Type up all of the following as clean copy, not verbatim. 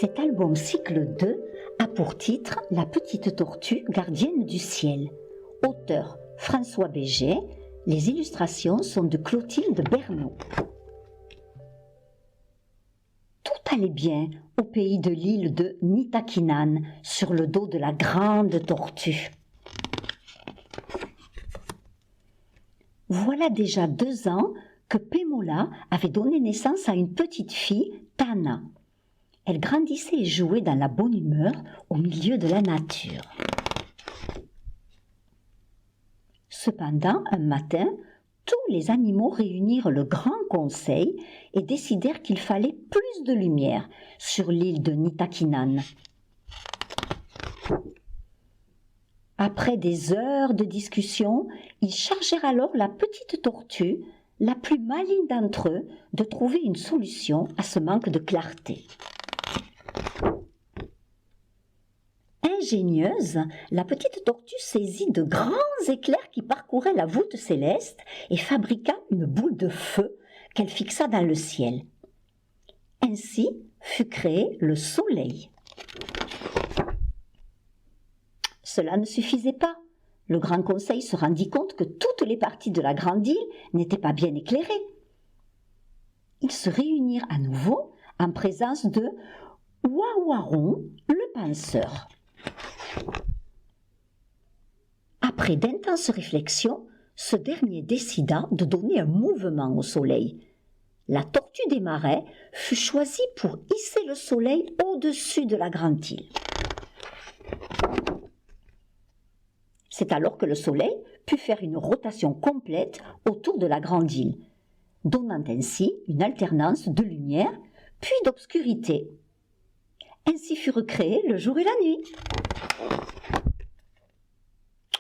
Cet album cycle 2 a pour titre La petite tortue gardienne du ciel. Auteur François Béget, les illustrations sont de Clotilde Bernot. Tout allait bien au pays de l'île de Nitakinan, sur le dos de la grande tortue. Voilà déjà 2 ans que Pémola avait donné naissance à une petite fille, Tana. Elle grandissait et jouait dans la bonne humeur au milieu de la nature. Cependant, un matin, tous les animaux réunirent le grand conseil et décidèrent qu'il fallait plus de lumière sur l'île de Nitakinan. Après des heures de discussion, ils chargèrent alors la petite tortue, la plus maligne d'entre eux, de trouver une solution à ce manque de clarté. Ingénieuse, la petite tortue saisit de grands éclairs qui parcouraient la voûte céleste et fabriqua une boule de feu qu'elle fixa dans le ciel. Ainsi fut créé le soleil. Cela ne suffisait pas. Le Grand Conseil se rendit compte que toutes les parties de la grande île n'étaient pas bien éclairées. Ils se réunirent à nouveau en présence de Wawaron, le penseur. Après d'intenses réflexions, ce dernier décida de donner un mouvement au soleil. La tortue des marais fut choisie pour hisser le soleil au-dessus de la grande île. C'est alors que le soleil put faire une rotation complète autour de la grande île, donnant ainsi une alternance de lumière puis d'obscurité. Ainsi fut recréé le jour et la nuit.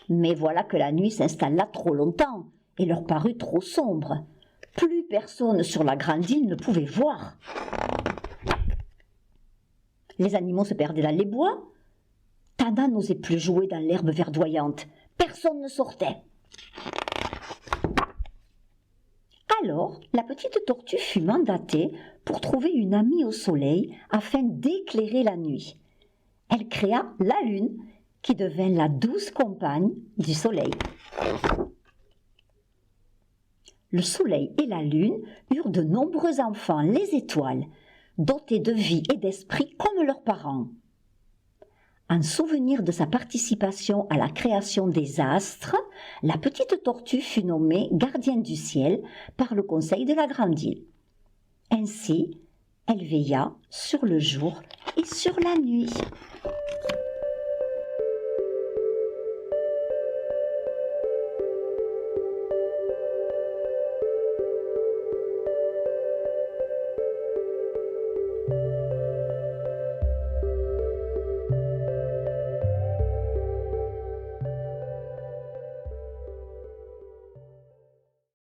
Mais voilà que la nuit s'installa trop longtemps et leur parut trop sombre. Plus personne sur la grande île ne pouvait voir. Les animaux se perdaient dans les bois. Tana n'osait plus jouer dans l'herbe verdoyante. Personne ne sortait. Alors, la petite tortue fut mandatée pour trouver une amie au soleil afin d'éclairer la nuit. Elle créa la lune, qui devint la douce compagne du soleil. Le soleil et la lune eurent de nombreux enfants, les étoiles, dotés de vie et d'esprit comme leurs parents. En souvenir de sa participation à la création des astres, la petite tortue fut nommée gardienne du ciel par le conseil de la grande île. Ainsi, elle veilla sur le jour et sur la nuit.